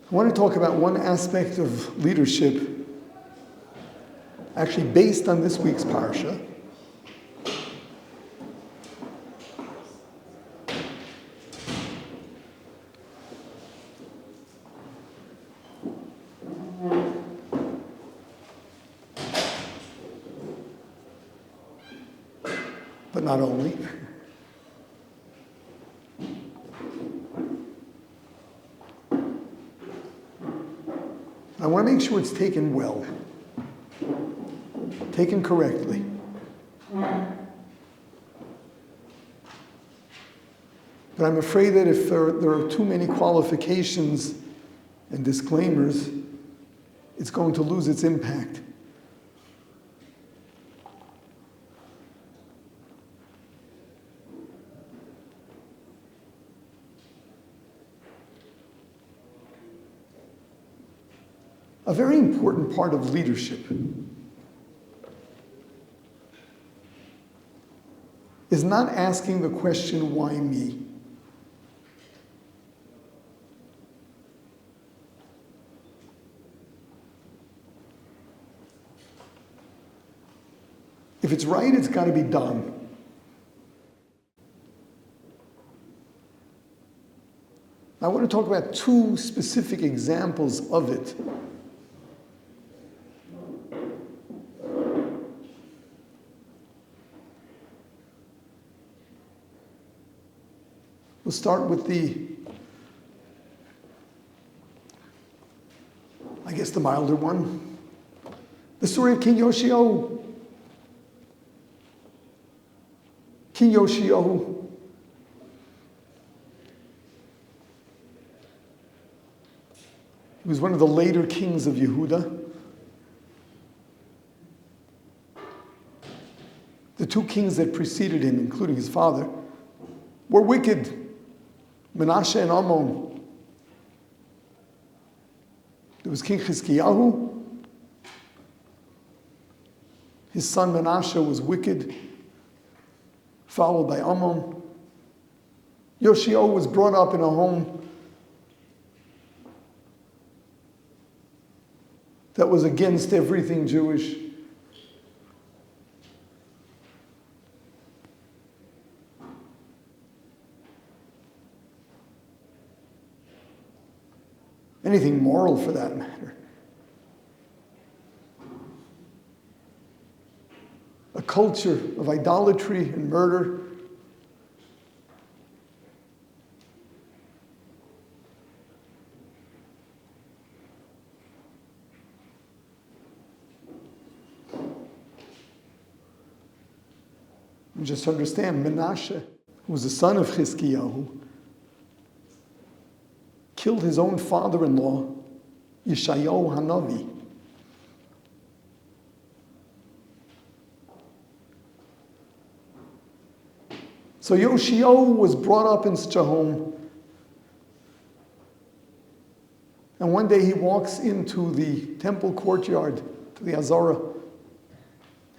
I want to talk about one aspect of leadership, actually based on this week's Parsha. But not only. I want to make sure it's taken well, taken correctly. But I'm afraid that if there are too many qualifications and disclaimers, it's going to lose its impact. A very important part of leadership is not asking the question, why me? If it's right, it's got to be done. I want to talk about two specific examples of it. We'll start with the milder one. The story of King Yoshiyahu. King Yoshiyahu. He was one of the later kings of Yehuda. The two kings that preceded him, including his father, were wicked. Menashe and Ammon. There was King Yoshiyahu. His son Menashe was wicked, followed by Ammon. Yoshiyahu was brought up in a home that was against everything Jewish. Anything moral for that matter. A culture of idolatry and murder. And just understand, Menashe, who was the son of Yoshiyahu, killed his own father-in-law, Yoshiyahu Hanavi. So Yoshiyahu was brought up in such a home, and one day he walks into the temple courtyard, to the Azara,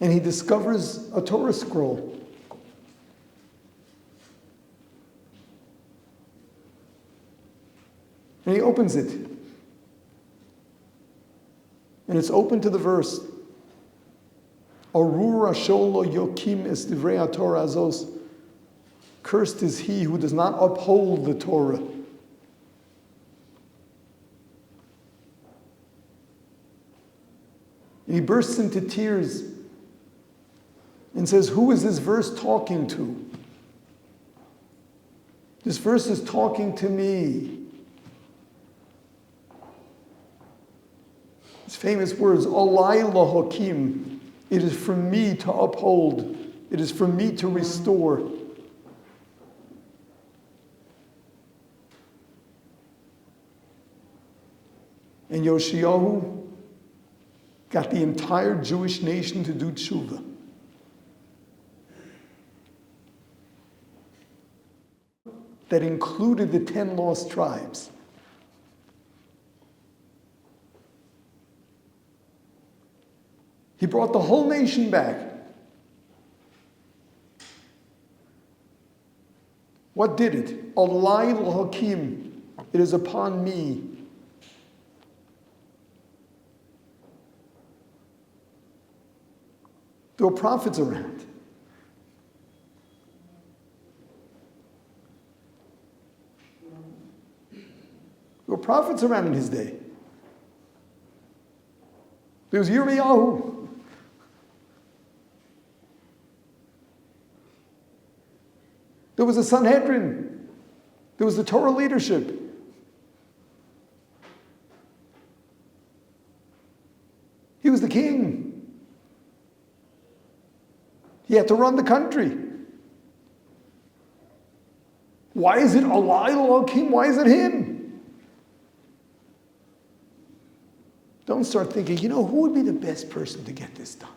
and he discovers a Torah scroll. And he opens it. And it's open to the verse, Arura sholo yokim es divrei Torah azos. Cursed is he who does not uphold the Torah. And he bursts into tears and says, who is this verse talking to? This verse is talking to me. His famous words, Alai L'Hakim, it is for me to uphold, it is for me to restore. And Yoshiyahu got the entire Jewish nation to do tshuva. That included the 10 lost tribes. He brought the whole nation back. What did it? Alai L'Hakim. It is upon me There were prophets around. There were prophets around in his day. There was Yoshiyahu. There was a Sanhedrin. There was the Torah leadership. He was the king. He had to run the country. Why is it Alai L'Hakim? Why is it him? Don't start thinking, who would be the best person to get this done?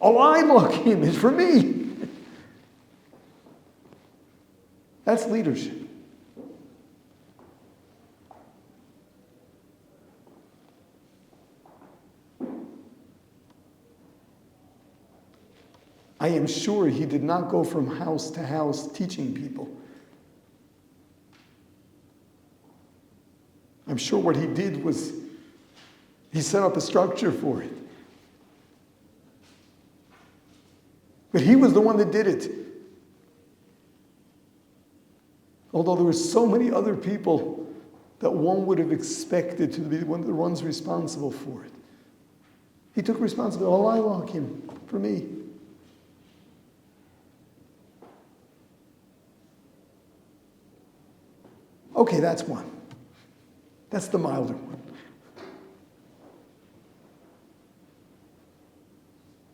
Alai L'Hakim is for me. That's leadership. I am sure he did not go from house to house teaching people. I'm sure what he did was he set up a structure for it. But he was the one that did it. Although there were so many other people that one would have expected to be one of the ones responsible for it. He took responsibility. Alai L'Hakim, for me. Okay, that's one. That's the milder one.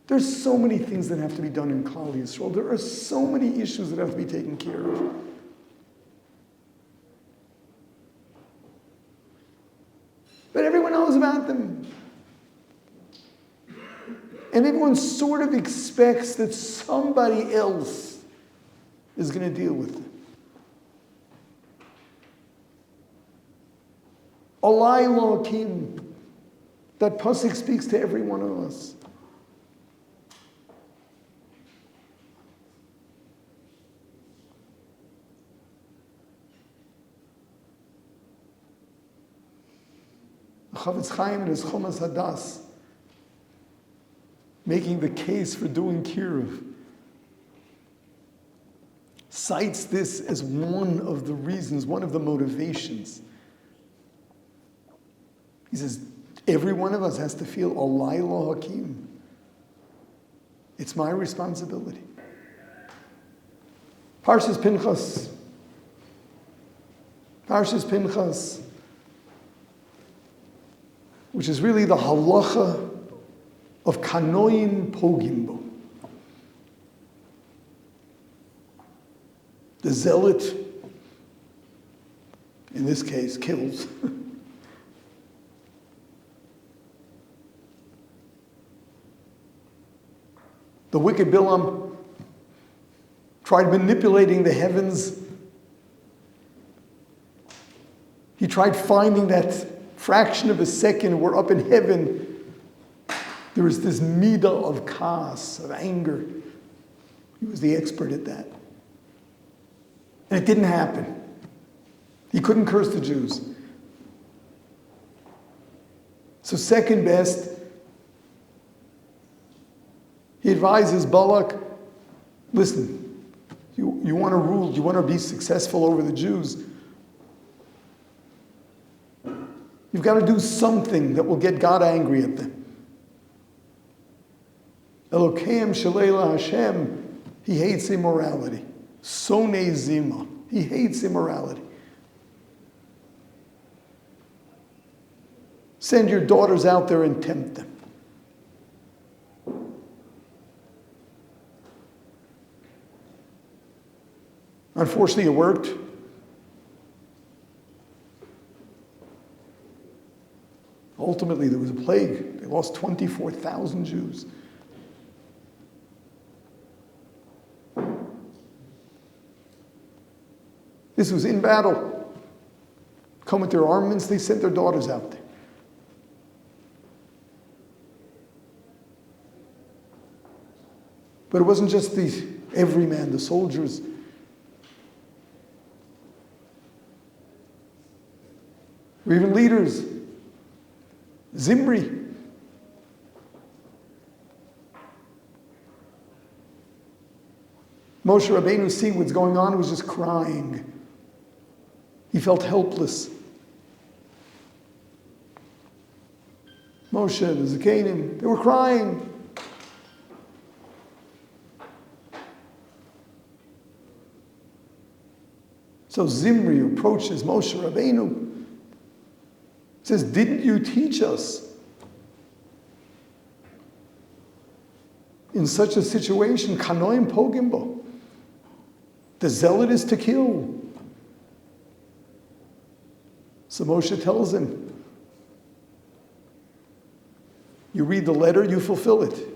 There's so many things that have to be done in Klal Yisrael. There are so many issues that have to be taken care of. But everyone knows about them. And everyone sort of expects that somebody else is going to deal with them. Alai L'Hakim, that pasuk speaks to every one of us. Rav Chaim in his Chomas Hadas, making the case for doing kiruv, cites this as one of the reasons, one of the motivations. He says, every one of us has to feel Alai L'Hakim. It's my responsibility. Parshas Pinchas. Parshas Pinchas, which is really the halacha of kanoim pogimbo. The zealot, in this case, kills. The wicked Bilam tried manipulating the heavens. He tried finding that fraction of a second where up in heaven there was this midah of kas, of anger. He was the expert at that. And it didn't happen. He couldn't curse the Jews. So second best, he advises Balak, listen, you want to rule, you want to be successful over the Jews. You've got to do something that will get God angry at them. Elokeim Shalela Hashem, he hates immorality. Sonei Zima, he hates immorality. Send your daughters out there and tempt them. Unfortunately, it worked. Ultimately, there was a plague. They lost 24,000 Jews. This was in battle. Come with their armaments, they sent their daughters out there. But it wasn't just the everyman, the soldiers. Or even leaders. Zimri. Moshe Rabbeinu, seeing what's going on, was just crying. He felt helpless. Moshe, the Zakanim, they were crying. So Zimri approaches Moshe Rabbeinu, says, didn't you teach us in such a situation, kanoim pogimbo, the zealot is to kill? So Moshe tells him, you read the letter, you fulfill it.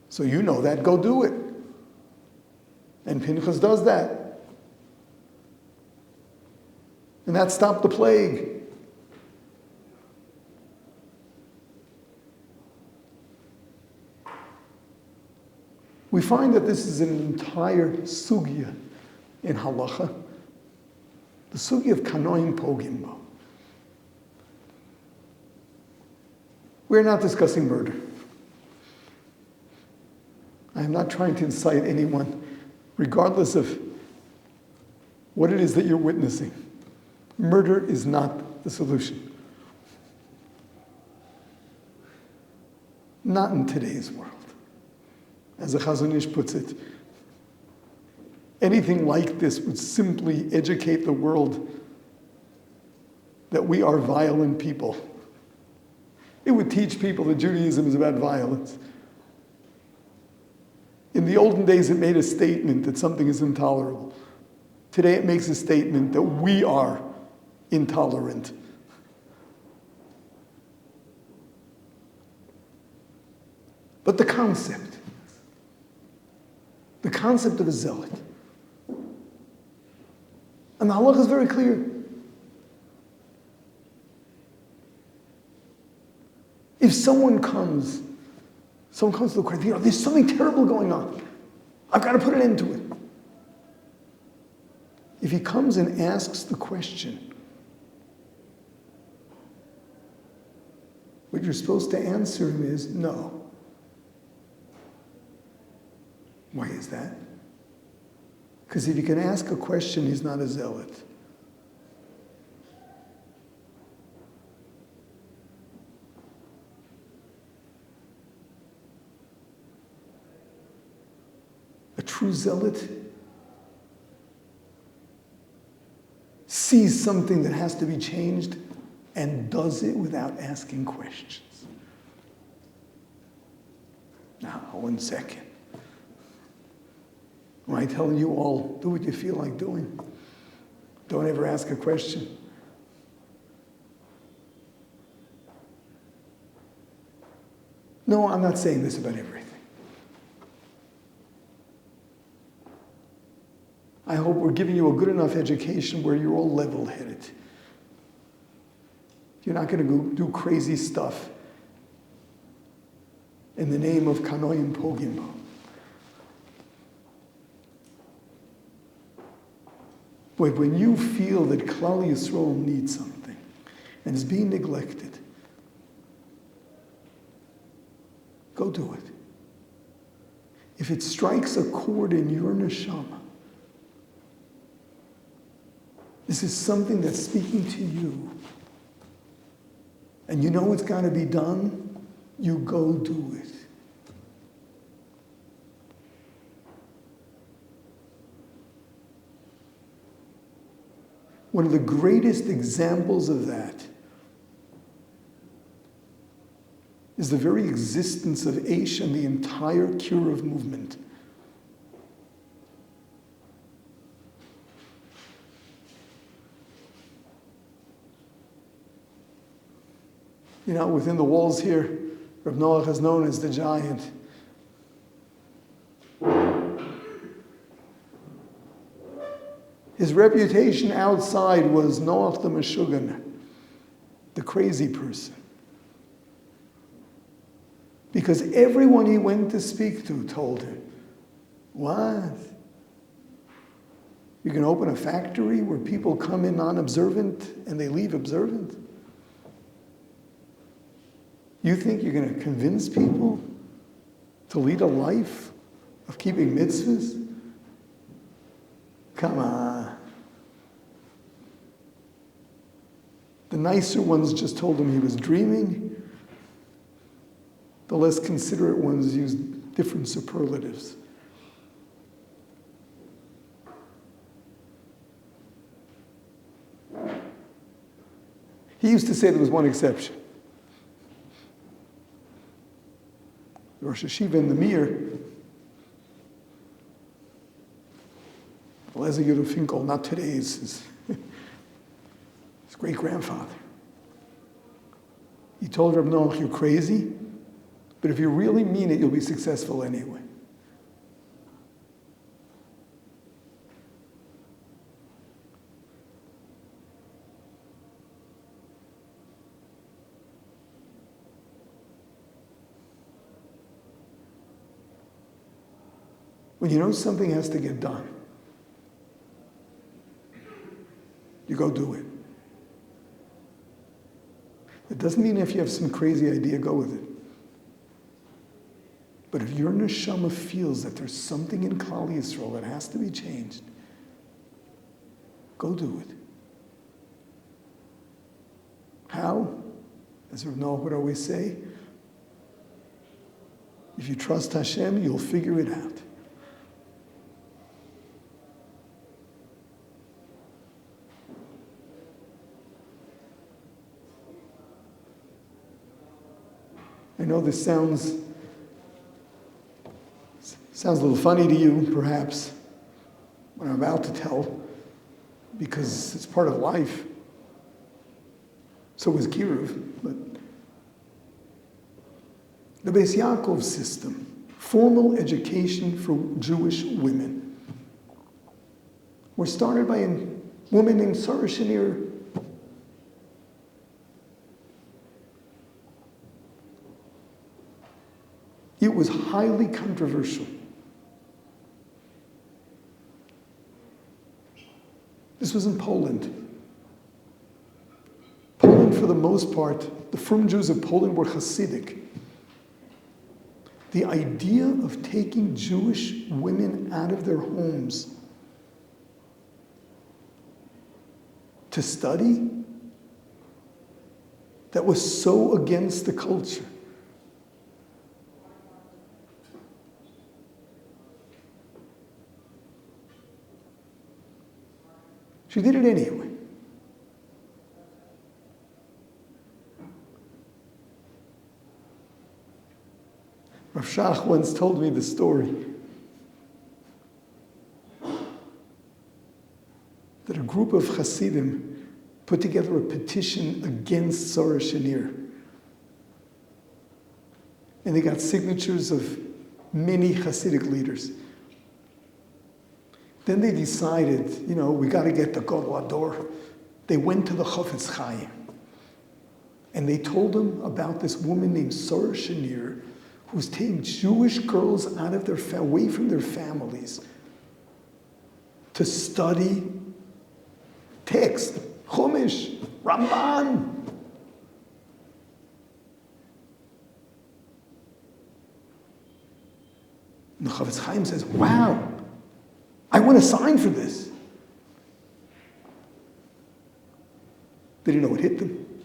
So you know that, go do it. And Pinchas does that. And that stopped the plague. We find that this is an entire sugya in halacha, the sugya of kanoim pogimbo. We're not discussing murder. I am not trying to incite anyone, regardless of what it is that you're witnessing. Murder is not the solution. Not in today's world. As the Chazon Ish puts it, anything like this would simply educate the world that we are violent people. It would teach people that Judaism is about violence. In the olden days, it made a statement that something is intolerable. Today, it makes a statement that we are intolerant. But the concept of a zealot, and the halakha is very clear. If someone comes to the court, there's something terrible going on. I've got to put an end to it. If he comes and asks the question, what you're supposed to answer him is no. Why is that? Because if he can ask a question, he's not a zealot. A true zealot sees something that has to be changed and does it without asking questions. Now, 1 second. Am I telling you all, do what you feel like doing? Don't ever ask a question. No, I'm not saying this about everything. I hope we're giving you a good enough education where you're all level-headed. You're not going to go do crazy stuff in the name of kanoim pogimbo. But when you feel that Klal Yisrael needs something and is being neglected, go do it. If it strikes a chord in your neshama, this is something that's speaking to you, and you know it's got to be done, you go do it. One of the greatest examples of that is the very existence of Aish and the entire Kiruv movement. You know, within the walls here, Rav Noach is known as the giant. His reputation outside was Noach the Meshugan, the crazy person. Because everyone he went to speak to told him, what? You can open a factory where people come in non-observant and they leave observant? You think you're going to convince people to lead a life of keeping mitzvahs? Come on. The nicer ones just told him he was dreaming. The less considerate ones used different superlatives. He used to say there was one exception. The Rosh Yeshiva in the Mir, Eliezer Yudah Finkel, not today's, his great-grandfather. He told Rav Noach, you're crazy, but if you really mean it, you'll be successful anyway. When you know something has to get done, you go do it. It doesn't mean if you have some crazy idea, go with it. But if your neshama feels that there's something in Klal Yisrael that has to be changed, go do it. How? As Rav Noach would always say, if you trust Hashem, you'll figure it out. I know this sounds a little funny to you, perhaps, what I'm about to tell, because it's part of life. So was Kiruv, but the Beis Yaakov system, formal education for Jewish women, was started by a woman named Sarah Schenirer. It was highly controversial. This was in Poland. Poland, for the most part, the frum Jews of Poland were Hasidic. The idea of taking Jewish women out of their homes to study, that was so against the culture. She did it anyway. Rav Shach once told me the story that a group of Hasidim put together a petition against Sarah Schenirer. And they got signatures of many Hasidic leaders. Then they decided, we got to get the Gadol Hador. They went to the Chofetz Chaim. And they told him about this woman named Sarah Schenirer, who was taking Jewish girls out of away from their families to study text, Chumash, Ramban. And the Chofetz Chaim says, wow, I want to sign for this. They didn't know what hit them.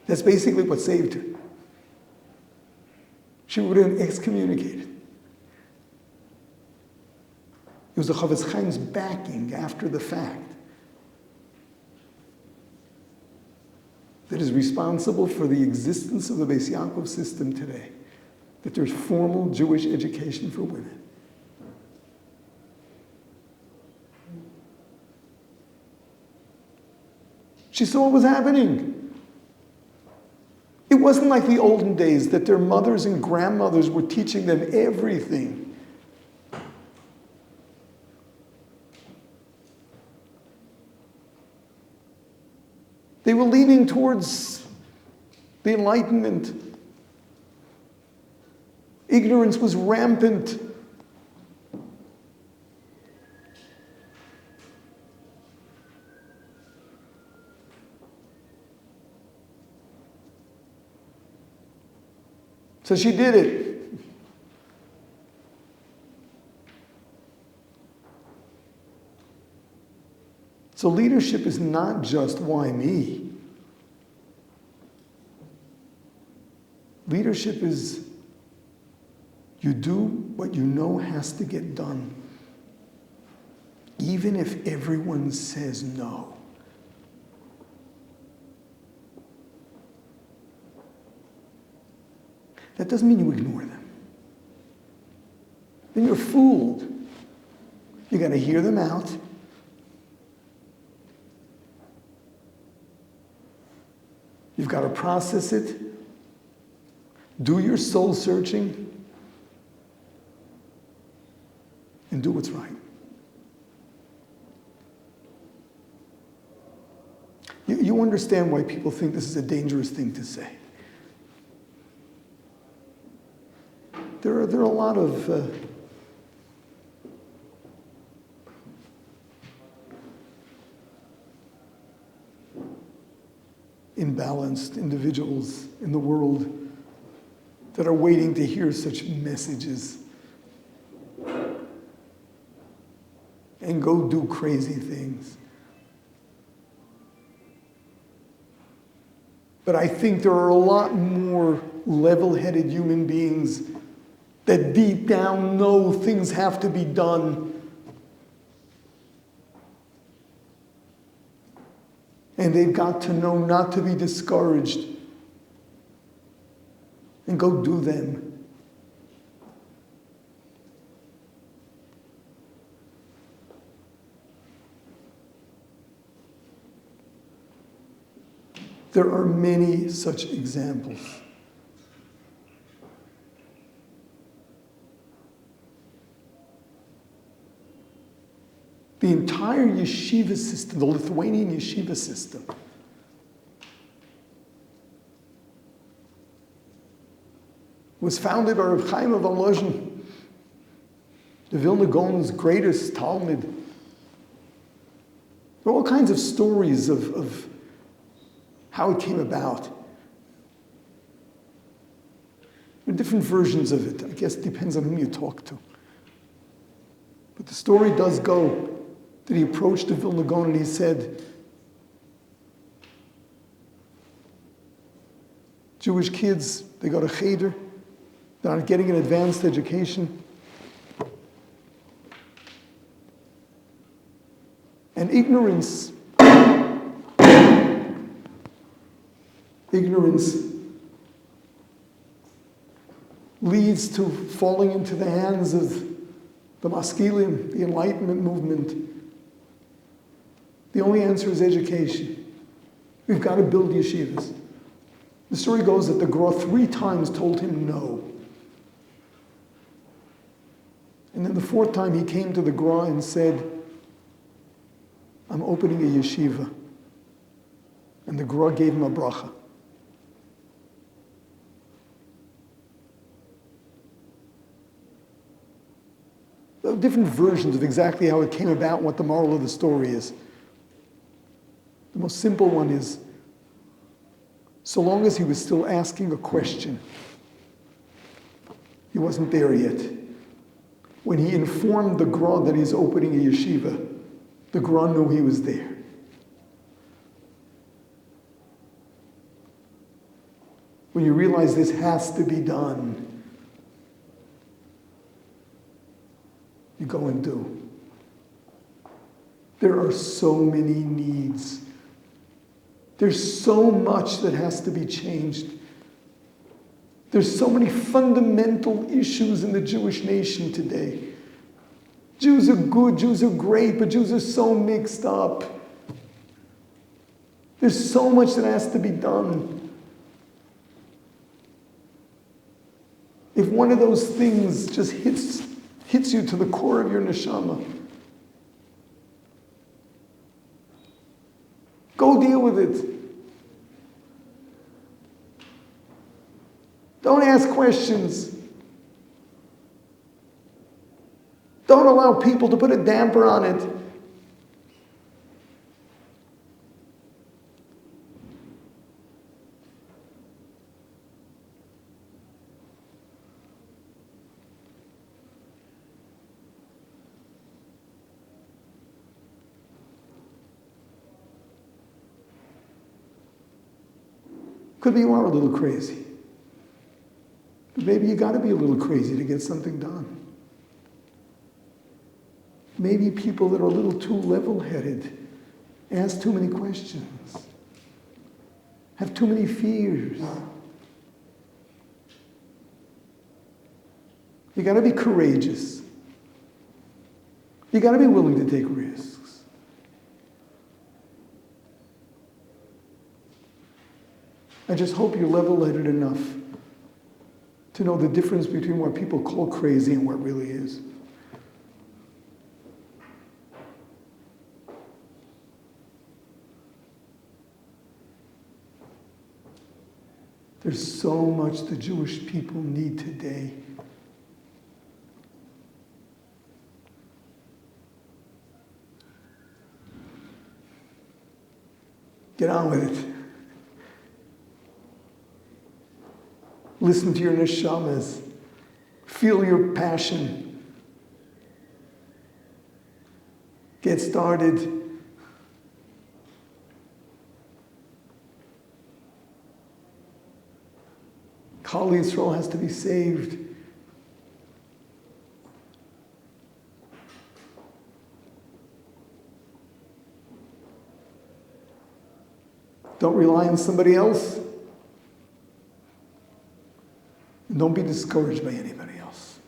That's basically what saved her. She would have been excommunicated. It was the Chofetz Chaim's backing after the fact that is responsible for the existence of the Beis Yaakov system today, that there's formal Jewish education for women. She saw what was happening. It wasn't like the olden days that their mothers and grandmothers were teaching them everything. They were leaning towards the Enlightenment. Ignorance was rampant. So she did it. So leadership is not just why me. Leadership is you do what you know has to get done, even if everyone says no. That doesn't mean you ignore them. Then you're fooled. You got to hear them out. You've got to process it. Do your soul searching. And do what's right. You understand why people think this is a dangerous thing to say. There are a lot of imbalanced individuals in the world that are waiting to hear such messages and go do crazy things. But I think there are a lot more level-headed human beings that deep down know things have to be done. And they've got to know not to be discouraged and go do them. There are many such examples. The entire yeshiva system, the Lithuanian yeshiva system, was founded by Rav Chaim of Volozhin, the Vilna Gaon's greatest Talmud. There are all kinds of stories of how it came about. There are different versions of it. I guess it depends on whom you talk to. But the story does go that he approached the Vilna Gaon and he said, Jewish kids, they go to cheder, they're not getting an advanced education. And ignorance leads to falling into the hands of the maskilim, the Enlightenment movement. The only answer is education. We've got to build yeshivas. The story goes that the Gra 3 times told him no. And then the 4th time he came to the Gra and said, I'm opening a yeshiva. And the Gra gave him a bracha. There are different versions of exactly how it came about and what the moral of the story is. The most simple one is, so long as he was still asking a question, he wasn't there yet. When he informed the Gra that he's opening a yeshiva, the Gra knew he was there. When you realize this has to be done, you go and do. There are so many needs. There's so much that has to be changed. There's so many fundamental issues in the Jewish nation today. Jews are good, Jews are great, but Jews are so mixed up. There's so much that has to be done. If one of those things just hits you to the core of your neshama, go deal with it. Don't ask questions. Don't allow people to put a damper on it. Could be you are a little crazy. But maybe you got to be a little crazy to get something done. Maybe people that are a little too level-headed, ask too many questions, have too many fears. You got to be courageous. You got to be willing to take risks. I just hope you're level-headed enough to know the difference between what people call crazy and what really is. There's so much the Jewish people need today. Get on with it. Listen to your neshamas. Feel your passion. Get started. Kal Yisrael has to be saved. Don't rely on somebody else. And don't be discouraged by anybody else.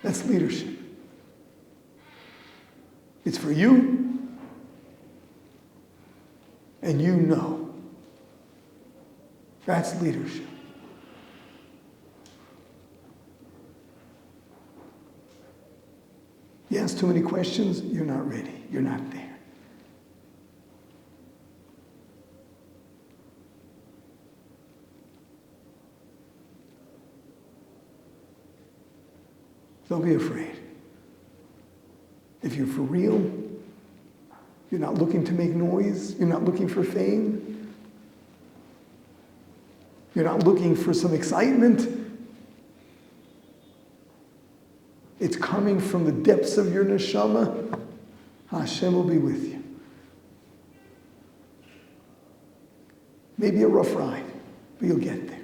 That's leadership. It's for you, and you know. That's leadership. You ask too many questions, you're not ready. You're not there. Don't be afraid. If you're for real, you're not looking to make noise, you're not looking for fame, you're not looking for some excitement. It's coming from the depths of your neshama. Hashem will be with you. Maybe a rough ride, but you'll get there.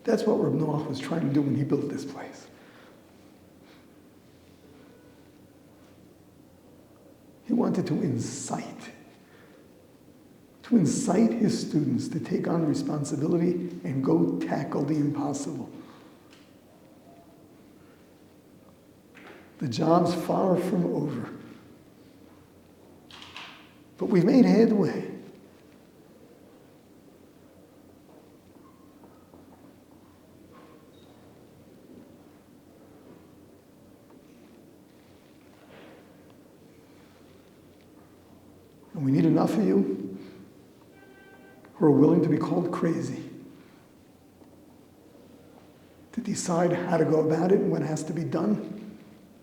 That's what Rav Noach was trying to do when he built this place. He wanted to incite his students to take on responsibility and go tackle the impossible. The job's far from over. But we've made headway. And we need enough of you who are willing to be called crazy, to decide how to go about it and what has to be done,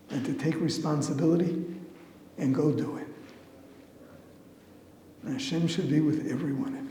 and to take responsibility and go do it. And Hashem should be with everyone.